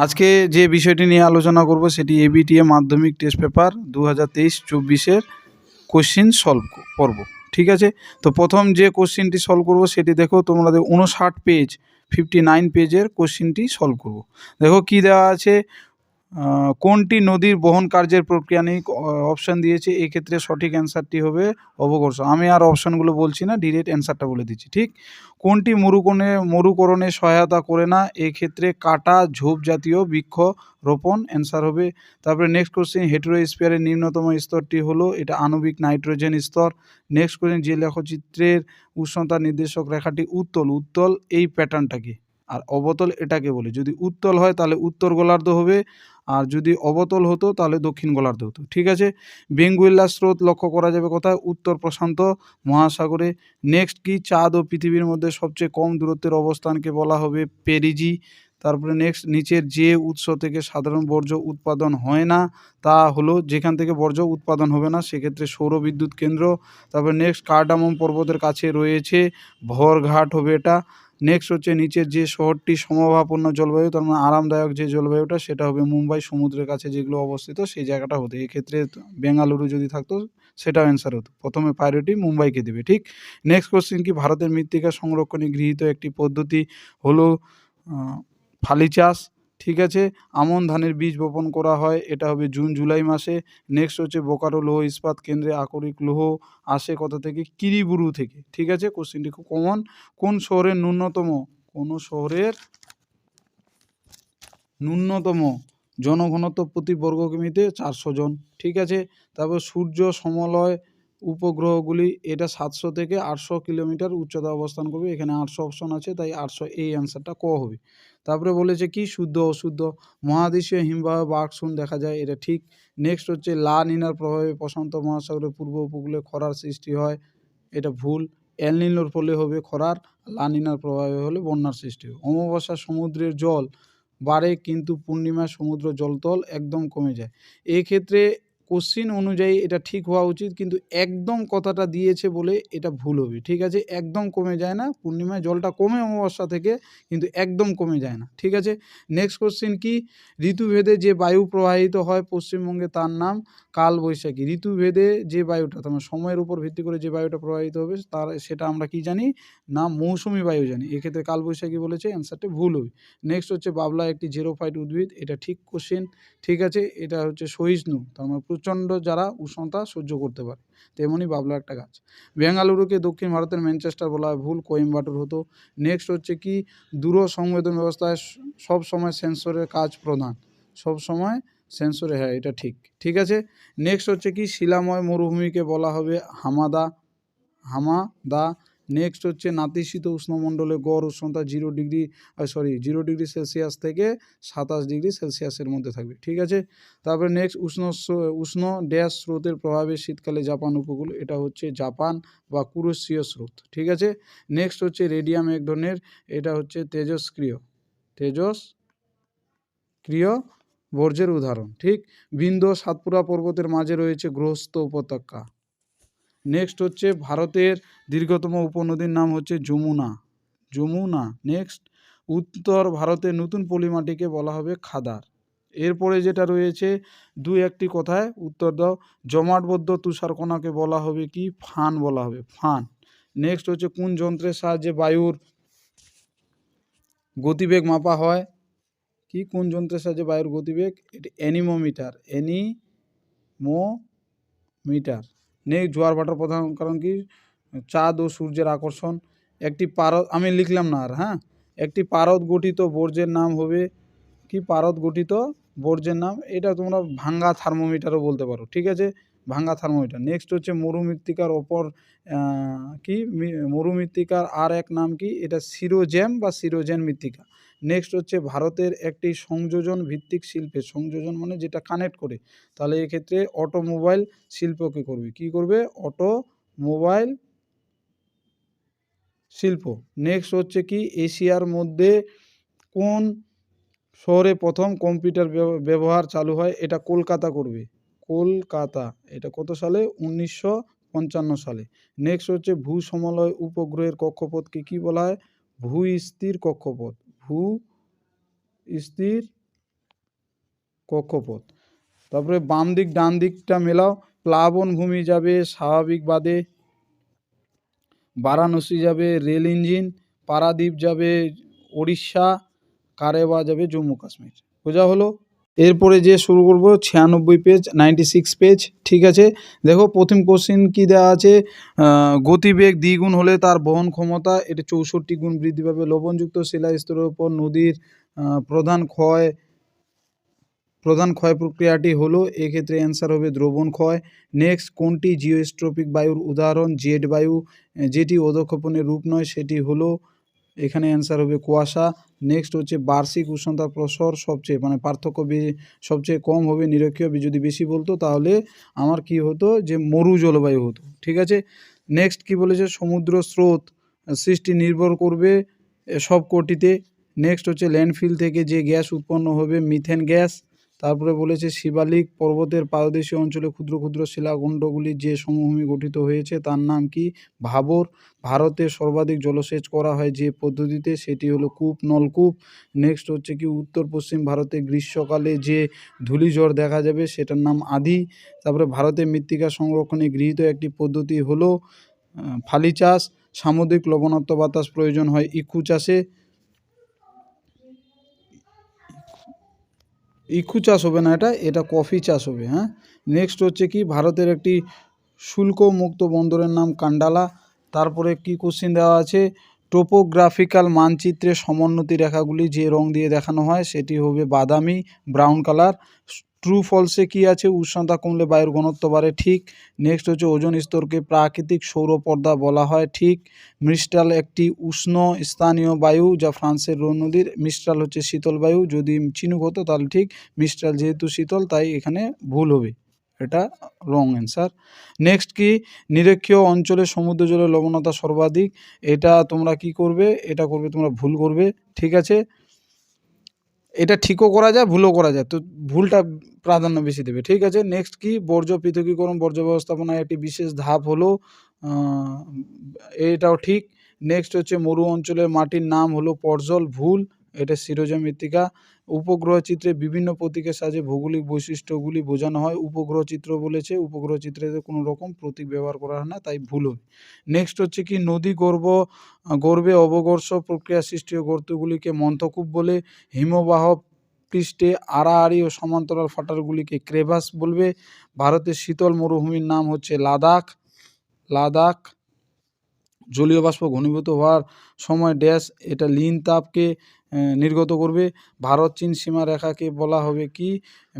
আজকে যে বিষয়টি নিয়ে আলোচনা করব সেটি এবিটিএ মাধ্যমিক টেস্ট পেপার 2023-24 কোশ্চিন সলভ করব। ঠিক আছে, তো প্রথম যে কোশ্চিনটি সলভ করব সেটি দেখো, তোমাদের 59 পেজ 59 পেজের কোশ্চিনটি সলভ করব। দেখো কি দেওয়া আছে, কোনটি নদীর বহন কার্যের প্রক্রিয়া নেই, অপশান দিয়েছে। এক্ষেত্রে সঠিক অ্যান্সারটি হবে অবকর্ষ। আমি আর অপশানগুলো বলছি না, ডিরেক্ট অ্যান্সারটা বলে দিচ্ছি। ঠিক, কোনটি মরুকরণে সহায়তা করে না, এক্ষেত্রে কাটা ঝোপ জাতীয় বৃক্ষ রোপণ অ্যান্সার হবে। তারপরে নেক্সট কোশ্চেন, হেটেরোস্ফিয়ারের নিম্নতম স্তরটি হলো, এটা আণবিক নাইট্রোজেন স্তর। নেক্সট কোশ্চেন, যে লেখচিত্রের উষ্ণতা নির্দেশক রেখাটি উত্তল, উত্তল এই প্যাটার্নটাকে, আর অবতল এটাকে বলে। যদি উত্তল হয় তাহলে উত্তর গোলার্ধ হবে, আর যদি অবতল হতো তাহলে দক্ষিণ গোলার্ধ হতো। ঠিক আছে, বেঙ্গুয়েলা স্রোত লক্ষ্য করা যাবে কোথায়, উত্তর প্রশান্ত মহাসাগরে। নেক্সট কি, চাঁদ ও পৃথিবীর মধ্যে সবচেয়ে কম দূরত্বের অবস্থানকে বলা হবে পেরিজি। তারপরে নেক্সট, নিচের যে উৎস থেকে সাধারণ বর্জ্য উৎপাদন হয় না, তা হলো, যেখান থেকে বর্জ্য উৎপাদন হবে না সেক্ষেত্রে সৌর বিদ্যুৎ কেন্দ্র। তারপরে নেক্সট, কার্ডামম পর্বতের কাছে রয়েছে ভরঘাট হবে এটা। নেক্সট হচ্ছে, নিচের যে শহরটি সমভাবাপন্ন জলবায়ু, তার মানে আরামদায়ক যে জলবায়ুটা, সেটা হবে মুম্বাই, সমুদ্রের কাছে যেগুলো অবস্থিত সেই জায়গাটা হতো। এক্ষেত্রে বেঙ্গালুরু যদি থাকতো সেটাও অ্যান্সার হতো। প্রথমে প্রায়োরিটি মুম্বাইকে দেবে। ঠিক, নেক্সট কোশ্চেন কি, ভারতের মৃত্তিকা সংরক্ষণে গৃহীত একটি পদ্ধতি হলো ফালি চাষ। ঠিক আছে, আমন ধানের বীজ বপন করা হয়, এটা হবে জুন জুলাই মাসে। নেক্সট হচ্ছে, বোকারো লৌহ ইস্পাত কেন্দ্রে আকরিক লৌহ আসে কোথা থেকে, কিরিবুরু থেকে। ঠিক আছে, কোশ্চেনটি খুব কমন। কোন শহরের ন্যূনতম জনঘনত্ব প্রতি বর্গ কিমিতে 400 জন। ঠিক আছে, তারপর সূর্য সমলয় উপগ্রহগুলি, এটা 700 থেকে 800 কিলোমিটার উচ্চতা অবস্থান করবে। এখানে 800 অপশন আছে, তাই 800 এই অ্যান্সারটা ক হবে। তারপরে বলেছে কি, শুদ্ধ অশুদ্ধ, মহাদেশীয় হিমবাহ বা আকশন দেখা যায়, এটা ঠিক। নেক্সট হচ্ছে, লা নিনার প্রভাবে প্রশান্ত মহাসাগরের পূর্ব উপকূলে খরার সৃষ্টি হয়, এটা ভুল। এল নিনোর ফলে হবে খরার, লা নিনার প্রভাবে হলে বন্যার সৃষ্টি হয়। অমাবস্যার সমুদ্রের জল বাড়ে কিন্তু পূর্ণিমার সমুদ্র জলতল একদম কমে যায়। এক্ষেত্রে কোশ্চিন অনুযায়ী এটা ঠিক হওয়া উচিত, কিন্তু একদম কথাটা দিয়েছে বলে এটা ভুল হবে। ঠিক আছে, একদম কমে যায় না, পূর্ণিমায় জলটা কমে অমাবস্যা থেকে, কিন্তু একদম কমে যায় না। ঠিক আছে, নেক্সট কোশ্চিন কি, ঋতুভেদে যে বায়ু প্রবাহিত হয় পশ্চিমবঙ্গে তার নাম কালবৈশাখী। ঋতুভেদে যে বায়ুটা, তোমার সময়ের উপর ভিত্তি করে যে বায়ুটা প্রবাহিত হবে সেটা আমরা কি জানি না, মৌসুমি বায়ু জানি। এক্ষেত্রে কালবৈশাখী বলেছে, অ্যান্সারটা ভুল হবে। নেক্সট হচ্ছে, বাবলা একটি জেরোফাইট উদ্ভিদ, এটা ঠিক কোশ্চেন। ঠিক আছে, এটা হচ্ছে সহিষ্ণু, তার মানে প্রচণ্ড যারা উষ্ণতা সহ্য করতে পারে, তেমনি বাবলা একটা গাছ। বেঙ্গালুরুকে দক্ষিণ ভারতের ম্যানচেস্টার বলা হয়, ভুল, কোয়েম্বাটুর হতো। নেক্সট হচ্ছে কি, দূর সংবেদন ব্যবস্থায় সব সময় সেন্সরের কাজ প্রধান, সব সময় সেন্সরে, হ্যাঁ এটা ঠিক। ঠিক আছে, নেক্সট হচ্ছে কি, শিলাময় মরুভূমিকে বলা হবে হামাদা। নেক্সট হচ্ছে, নাতিশীত উষ্ণমণ্ডলে গড় উষ্ণতা 0 ডিগ্রি সেলসিয়াস থেকে 27 ডিগ্রি সেলসিয়াসের মধ্যে থাকবে। ঠিক আছে, তারপরে নেক্সট, উষ্ণ ড্যাশ স্রোতের প্রভাবে শীতকালে জাপান উপকূল, এটা হচ্ছে জাপান বা কুরুশীয় স্রোত। ঠিক আছে, নেক্সট হচ্ছে, রেডিয়াম এক ধরনের, এটা হচ্ছে তেজস্ক্রিয় বর্জ্যের উদাহরণ। ঠিক, বিন্ধ্য সাতপুরা পর্বতের মাঝে রয়েছে গ্রহস্থ উপত্যকা। নেক্সট হচ্ছে, ভারতের দীর্ঘতম উপনদীর নাম হচ্ছে যমুনা। নেক্সট, উত্তর ভারতের নতুন পলিমাটিকে বলা হবে খাদার। এরপরে যেটা রয়েছে, দুই একটি কথায় উত্তর দাও। জমাটবদ্ধ তুষারকণাকে বলা হবে কি, ফান বলা হবে, ফান। নেক্সট হচ্ছে, কোন যন্ত্রের সাহায্যে বায়ুর গতিবেগ মাপা হয়, কি, কোন যন্ত্রের সাহায্যে বায়ুর গতিবেগ, এটি অ্যানিমোমিটার। নেক্সট, জোয়ার ভাটার প্রধান কারণ কি, চাঁদ ও সূর্যের আকর্ষণ। একটি পারদ, আমি লিখলাম না আর, হ্যাঁ, একটি পারদ গঠিত বর্জ্যের নাম হবে কি, পারদ গঠিত বর্জ্যের নাম, এটা তোমরা ভাঙ্গা থার্মোমিটারও বলতে পারো। ঠিক আছে, ভাঙ্গা থার্মোমিটার। নেক্সট হচ্ছে, মরুমৃত্তিকার ওপর মরুমৃত্তিকার আর এক নাম কি, এটা সিরোজেন মৃত্তিকা। নেক্সট হচ্ছে, ভারতের একটি সংযোজন ভিত্তিক শিল্পে, সংযোজন মানে যেটা কানেক্ট করে, তাহলে এক্ষেত্রে অটোমোবাইল শিল্পকে করবে, কি করবে, অটোমোবাইল শিল্প। নেক্সট হচ্ছে কি, এশিয়ার মধ্যে কোন শহরে প্রথম কম্পিউটার ব্যবহার চালু হয়, এটা কলকাতা করবে, কলকাতা। এটা কত সালে, 1955 সালে। নেক্সট হচ্ছে, ভূসমলয় উপগ্রহের কক্ষপথকে কি বলা হয়, ভূস্থির কক্ষপথ, ভূস্থির কক্ষপথ। তারপরে বাম দিক ডান দিকটা মেলাও। প্লাবন ভূমি যাবে স্বাভাবিক বাদে, বারাণসী যাবে রেল ইঞ্জিন, পারাদ্বীপ যাবে উড়িষ্যা, কারেবা যাবে জম্মু কাশ্মীর। বোঝা হলো? এরপরে যে শুরু করব 96 পেজ, 96 পেজ। ঠিক আছে, দেখো প্রথম কোশ্চিন কি দেওয়া আছে, গতিবেগ দ্বিগুণ হলে তার বহন ক্ষমতা এটা 64 গুণ বৃদ্ধি পাবে। লবণযুক্ত শিলা স্তরের উপর নদীর প্রধান ক্ষয় প্রক্রিয়াটি হলো, এক্ষেত্রে অ্যান্সার হবে দ্রবণ ক্ষয়। নেক্সট, কোনটি জিওস্ট্রপিক বায়ুর উদাহরণ? জেট বায়ু। যেটি অধঃক্ষেপণের রূপ নয় সেটি হলো, এখানে অ্যান্সার হবে কুয়াশা। নেক্সট হচ্ছে বার্ষিক উষ্ণতার প্রসর সবচেয়ে পার্থক্য সবচেয়ে কম হবে নিরক্ষীয়, যদি বেশি বলতো তাহলে আমার কি হতো, যে মরু জলবায়ু হতো। ঠিক আছে, নেক্সট কি বলেছে, সমুদ্র স্রোত সৃষ্টি নির্ভর করবে সব কোটিতে। নেক্সট হচ্ছে ল্যান্ডফিল থেকে যে গ্যাস উৎপন্ন হবে মিথেন গ্যাস। তারপরে বলেছে শিবালিক পর্বতের পাদদেশীয় অঞ্চলে ক্ষুদ্র ক্ষুদ্র শিলাখণ্ডগুলি যে সমভূমি গঠিত হয়েছে তার নাম কি? ভাবর। ভারতে সর্বাধিক জলসেচ করা হয় যে পদ্ধতিতে সেটি হলো কূপ, নলকূপ। নেক্সট হচ্ছে কি উত্তর পশ্চিম ভারতে গ্রীষ্মকালে যে ধূলিঝড় দেখা যাবে সেটার নাম আঁধি। তারপরে ভারতে মৃত্তিকা সংরক্ষণে গৃহীত একটি পদ্ধতি হলো ফালি চাষ। সামুদ্রিক লবণাক্ত বাতাস প্রয়োজন হয় ইক্ষু চাষে। ইক্ষু চাষ হবে না, এটা কফি চাষ হবে। হ্যাঁ, নেক্সট হচ্ছে কি ভারতের একটি শুল্ক মুক্ত বন্দরের নাম কান্ডালা। তারপরে কি কোশ্চিন দেওয়া আছে, টোপোগ্রাফিক্যাল মানচিত্রে সমোন্নতি রেখাগুলি যে রং দিয়ে দেখানো হয় সেটি হবে বাদামি, ব্রাউন কালার। ট্রু ফলসে কি আছে, উষ্ণতা কমলে বায়ুর ঘনত্ব বাড়ে, ঠিক। নেক্সট হচ্ছে ওজোন স্তরকে প্রাকৃতিক সৌর পর্দা বলা হয়, ঠিক। মিস্ট্রাল একটি উষ্ণ স্থানীয় বায়ু যা ফ্রান্সের রোন নদীর। মিস্ট্রাল হচ্ছে শীতল বায়ু, যদি চিনুক হতো তাহলে ঠিক। মিস্ট্রাল যেহেতু শীতল তাই এখানে ভুল হবে, এটা রং অ্যান্সার। নেক্সট কি, নিরক্ষীয় অঞ্চলে সমুদ্র জলের লবণতা সর্বাধিক। এটা তোমরা কি করবে, এটা করবে তোমরা ভুল করবে। ঠিক আছে, এটা ঠিকও করা যায় ভুলও করা যায়, তো ভুলটা প্রাধান্য বেশি দেবে। ঠিক আছে, নেক্সট কি, বর্জ্য পৃথকীকরণ বর্জ্য ব্যবস্থাপনায় একটি বিশেষ ধাপ হলো, এটাও ঠিক। নেক্সট হচ্ছে মরু অঞ্চলের মাটির নাম হলো পর্জল, ভুল, এটা সিরোজা মৃত্তিকা। উপগ্রহ চিত্রে বিভিন্ন প্রতীকের সাহায্যে ভৌগোলিক বৈশিষ্ট্যগুলি বোঝানো হয়। উপগ্রহ চিত্র বলেছে, উপগ্রহ চিত্রে কোনো রকম প্রতীক ব্যবহার করা হয় না, তাই ভুল হবে। নেক্সট হচ্ছে কি, নদী গর্ভে অবঘর্ষ প্রক্রিয়া সৃষ্টি গর্তগুলিকে মন্থকূপ বলে। হিমবাহ পৃষ্ঠে আড়াআড়ি ও সমান্তরাল ফাটলগুলিকে ক্রেভাস বলবে। ভারতের শীতল মরুভূমির নাম হচ্ছে লাদাখ। জলীয় বাষ্প ঘনীভূত হওয়ার সময় ড্যাশ, এটা লিন তাপকে নির্গত করবে। ভারত চীন সীমা রেখাকে বলা হবে কি?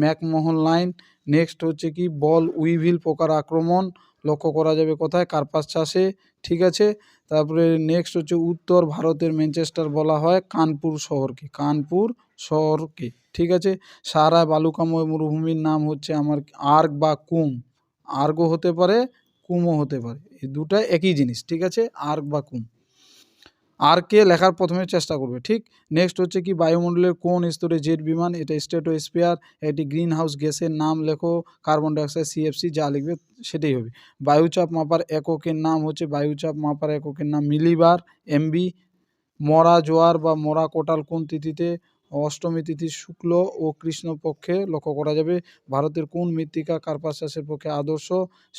McMahon line. নেক্সট হচ্ছে কি, বল উইভিল পোকার আক্রমণ লক্ষ্য করা যাবে কোথায়? কার্পাস চাষে। ঠিক আছে, তারপরে নেক্সট হচ্ছে উত্তর ভারতের ম্যানচেস্টার বলা হয় কানপুর শহরকে। ঠিক আছে, সাহারায় বালুকাময় মরুভূমির নাম হচ্ছে আমার আর্গ বা কুম। আর্গও হতে পারে, কুমও হতে পারে, এই দুটা একই জিনিস। ঠিক আছে, আর্গ বা কুম। আরকে লেখার প্রথমে চেষ্টা করবে, ঠিক। নেক্সট হচ্ছে কি, বায়ুমণ্ডলের কোন স্তরে জেট বিমান? এটা স্ট্র্যাটোস্ফিয়ার। এটি গ্রিন হাউস গ্যাসের নাম লেখো, কার্বন ডাইঅক্সাইড, সিএফসি, যা লিখবে সেটাই হবে। বায়ুচাপ মাপার এককের নাম হচ্ছে, বায়ুচাপ মাপার এককের নাম মিলিবার, এমবি। মরা জোয়ার বা মরা কোটাল কোন তিথিতে? অষ্টমী তিথি শুক্ল ও কৃষ্ণপক্ষে লক্ষ্য করা যাবে। ভারতের কোন মৃত্তিকা কার্পাস চাষের পক্ষে আদর্শ?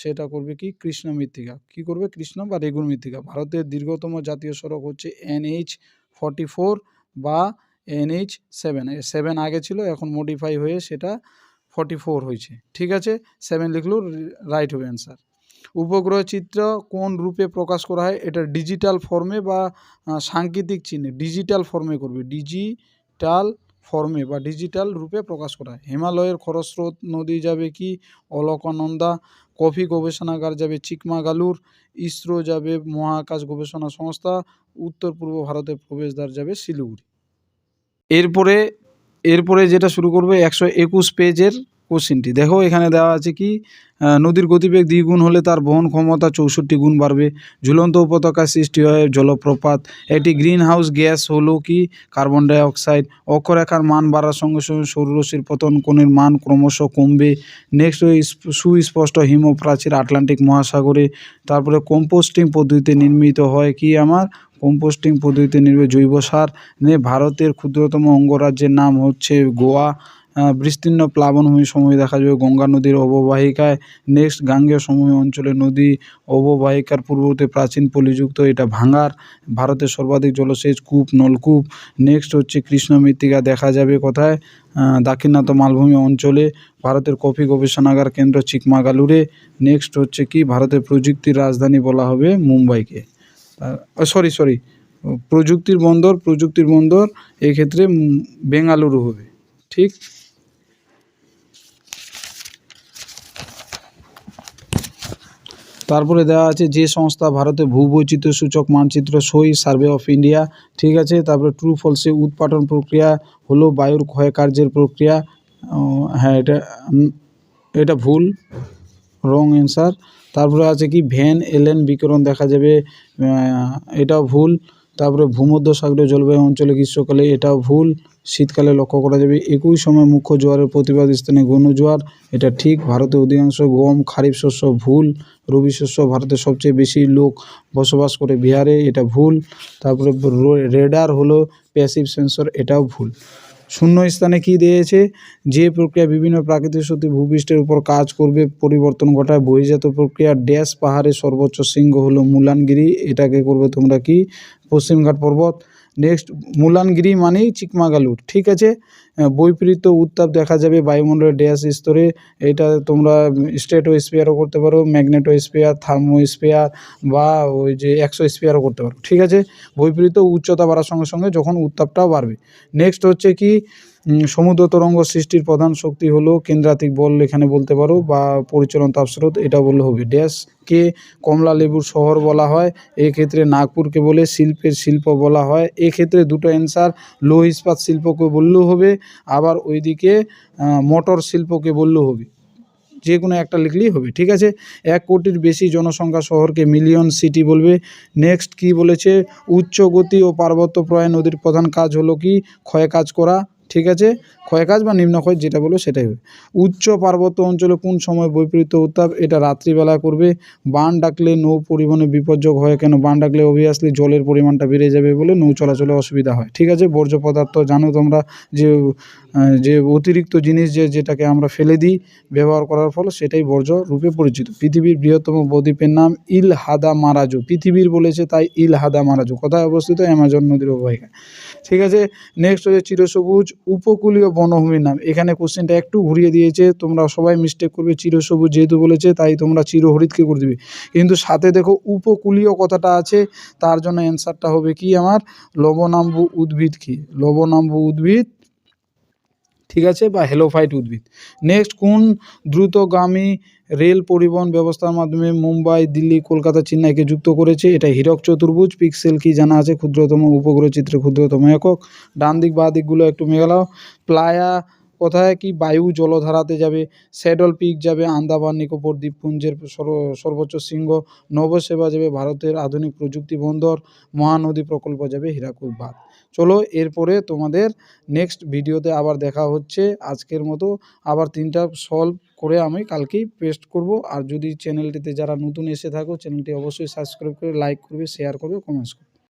সেটা করবে কি? কৃষ্ণ মৃত্তিকা। কি করবে? কৃষ্ণ বা রেগুন মৃত্তিকা। ভারতের দীর্ঘতম জাতীয় সড়ক হচ্ছে NH-44 বা NH-7। 7 আগে ছিল, এখন মডিফাই হয়ে সেটা 44 হয়েছে। ঠিক আছে, 7 লিখলেও রাইট হবে অ্যান্সার। উপগ্রহ চিত্র কোন রূপে প্রকাশ করা হয়? এটা ডিজিটাল ফর্মে বা সাংকেতিক চিহ্নে, ডিজিটাল ফর্মে করবে, ডিজিটাল ফর্মে বা ডিজিটাল রূপে প্রকাশ করা হয়। হিমালয়ের খরস্রোত নদী যাবে কি? অলকানন্দা। কফি গবেষণাগার যাবে চিকমাগালুর। ইসরো যাবে মহাকাশ গবেষণা সংস্থা। উত্তর পূর্ব ভারতের প্রবেশদ্বার যাবে শিলিগুড়ি। এরপরে যেটা শুরু করবে 121 পেজের কোশ্চিনটি দেখো, এখানে দেওয়া আছে কি, নদীর গতিবেগ দ্বিগুণ হলে তার বহন ক্ষমতা 64 গুণ বাড়বে। ঝুলন্ত উপত্যকায় সৃষ্টি হয় জলপ্রপাত। একটি গ্রিন হাউস গ্যাস হলো কি? Carbon dioxide. অক্ষরেখার মান বাড়ার সঙ্গে সঙ্গে সৌররশ্মির পতন কোণের মান ক্রমশ কমবে। নেক্সট সুস্পষ্ট হিমপ্রাচীর আটলান্টিক মহাসাগরে। তারপরে কম্পোস্টিং পদ্ধতিতে নির্মিত হয় কি? আমার কম্পোস্টিং পদ্ধতিতে নির্মিত জৈব সার। ভারতের ক্ষুদ্রতম অঙ্গরাজ্যের নাম হচ্ছে গোয়া। বিস্তীর্ণ প্লাবনভূমি সমভূমি দেখা যাবে গঙ্গা নদীর অববাহিকায়। নেক্সট গাঙ্গেয় সমভূমি অঞ্চলে নদী অববাহিকার পূর্ববর্তী প্রাচীন পলিযুক্ত, এটা ভাঙার। ভারতের সর্বাধিক জলসেচ কূপ নলকূপ। নেক্সট হচ্ছে কৃষ্ণ মৃত্তিকা দেখা যাবে কোথায়, দাক্ষিণাত্য মালভূমি অঞ্চলে। ভারতের কফি গবেষণাগার কেন্দ্র চিকমাগালুরে। নেক্সট হচ্ছে কি, ভারতের প্রযুক্তির রাজধানী বলা হবে মুম্বাইকে। সরি প্রযুক্তির বন্দর এক্ষেত্রে বেঙ্গালুরু হবে, ঠিক। তারপরে দেওয়া আছে যে সংস্থা ভারতে ভূবৈচিত্র্য সূচক মানচিত্র সই, সার্ভে অফ ইন্ডিয়া, ঠিক আছে। তারপরে ট্রু ফলসে উৎপাটন প্রক্রিয়া হলো বায়ুর ক্ষয়কার্যের প্রক্রিয়া। হ্যাঁ, এটা ভুল, রং অ্যান্সার। তারপরে আছে কি, ভ্যান এলেন বিকিরণ দেখা যাবে, এটাও ভুল। তারপরে ভূমধ্যসাগরীয় জলবায়ু অঞ্চলে গ্রীষ্মকালে, এটাও ভুল। শীতকালে লক্ষ্য করা যাবে একই সময় মুখ্য জোয়ারের প্রতিবাদ স্থানে ঘূর্ণিঝড়, এটা ঠিক। ভারতের অধিকাংশ গম খারিফ শস্য, ভুল। রবি শস্য ভারতের সবচেয়ে বেশি লোক বসবাস করে বিহারে, এটা ভুল। তারপরে রেডার হলো প্যাসিভ সেন্সর, এটাও ভুল। শূন্য স্থানে কি দিয়েছে, যে প্রক্রিয়া বিভিন্ন প্রাকৃতিক শক্তি ভূপৃষ্ঠের উপর কাজ করবে পরিবর্তন ঘটায় বহির্জাত প্রক্রিয়া। ড্যাশ পাহাড়ের সর্বোচ্চ শৃঙ্গ হলো মুলানগিরি, এটাকে করবে তোমরা কি, পশ্চিমঘাট পর্বত। নেক্সট মুলানগিরি মানেই চিকমাগালুর, ঠিক আছে। বৈপরীত্য উত্তাপ দেখা যাবে বায়ুমণ্ডলের ড্যাশ স্তরে, এটা তোমরা স্ট্রেটোস্ফিয়ারও করতে পারো, ম্যাগনেটোস্ফিয়ার, থার্মোস্ফিয়ার বা ওই যে এক্সোস্ফিয়ারও করতে পারো, ঠিক আছে। বৈপরীত্য উচ্চতা বাড়ার সঙ্গে সঙ্গে যখন উত্তাপটাও বাড়বে। নেক্সট হচ্ছে কি, সমুদ্র তরঙ্গ সৃষ্টির প্রধান শক্তি হলো কেন্দ্রাতিক বল, এখানে বলতে পারো, বা পরিচলন তাপস্রোত, এটা বললে হবে। ড্যাশকে কমলা লেবুর শহর বলা হয়, এক্ষেত্রে নাগপুরকে বলে শিল্পের শিল্প বলা হয়। এক্ষেত্রে দুটো অ্যান্সার, লৌহ ইস্পাত শিল্পকে বললেও হবে, আবার ওইদিকে মোটর শিল্পকে বললেও হবে, যে কোনো একটা লিখলেই হবে, ঠিক আছে। 1 কোটির বেশি জনসংখ্যা শহরকে মিলিয়ন সিটি বলবে। নেক্সট কি বলেছে, উচ্চ গতি ও পার্বত্যপ্রায় নদীর প্রধান কাজ হলো কি, ক্ষয় কাজ করা, ঠিক আছে। ক্ষয়কাজ বা নিম্নক্ষয় যেটা বলো সেটাই হবে। উচ্চ পার্বত্য অঞ্চলে কোন সময় বৈপরীত্য উত্তাপ, এটা রাত্রিবেলা করবে। বান ডাকলে নৌ পরিবহনে বিপজ্জনক হয় কেন, বান ডাকলে অবভিয়াসলি জলের পরিমাণটা বেড়ে যাবে বলে নৌ চলাচলে অসুবিধা হয়, ঠিক আছে। বর্জ্য পদার্থ জানো তোমরা, যে অতিরিক্ত জিনিস যেটাকে আমরা ফেলে দিই ব্যবহার করার ফলে, সেটাই বর্জ্য রূপে পরিচিত। পৃথিবীর বৃহত্তম বদ্বীপের নাম ইল হাদা মারাজু, পৃথিবীর বলেছে তাই ইল হাদা মারাজু। কোথায় অবস্থিত, অ্যামাজন নদীর অববাহিকায়, ঠিক আছে। নেক্সট হচ্ছে চিরসবুজ উপকূলীয় বনভূমির নাম, এখানে কোশ্চেনটা একটু ঘুরিয়ে দিয়েছে, তোমরা সবাই মিস্টেক করবে। চিরসবুজ যেহেতু বলেছে তাই তোমরা চিরহরিতকে করে দিবে, কিন্তু সাথে দেখো উপকূলীয় কথাটা আছে, তার জন্য অ্যান্সারটা হবে কি আমার, লবণাম্বু উদ্ভিদ, কি লবণাম্বু উদ্ভিদ, ঠিক আছে, বা হেলোফাইট উদ্ভিদ। নেক্সট, কোন দ্রুতগামী রেল পরিবহন ব্যবস্থার মাধ্যমে মুম্বাই দিল্লি কলকাতা চেন্নাইকে যুক্ত করেছে, এটা হীরক চতুর্ভুজ। পিক্সেল কি জানা আছে, ক্ষুদ্রতম উপগ্রহ চিত্রের ক্ষুদ্রতম একক। ডান দিক বা দিকগুলো একটু মেলাও। প্লায়া কোথায়, কি বায়ু জলধারাতে যাবে। স্যাডল পিক যাবে আন্দামান নিকোবর দ্বীপপুঞ্জের সর্বোচ্চ শৃঙ্গ। নবসেবা যাবে ভারতের আধুনিক প্রযুক্তি বন্দর। মহানদী প্রকল্প যাবে হীরাকুদ বাঁধ। চলো এরপরে তোমাদের নেক্সট ভিডিওতে আবার দেখা হচ্ছে। আজকের মতো আবার 3টা সলভ করে আমি কালকেই পেস্ট করব। আর যদি চ্যানেলটিতে যারা নতুন এসে থাকো, চ্যানেলটি অবশ্যই সাবস্ক্রাইব করে লাইক করবে, শেয়ার করবে, কমেন্টস করবে।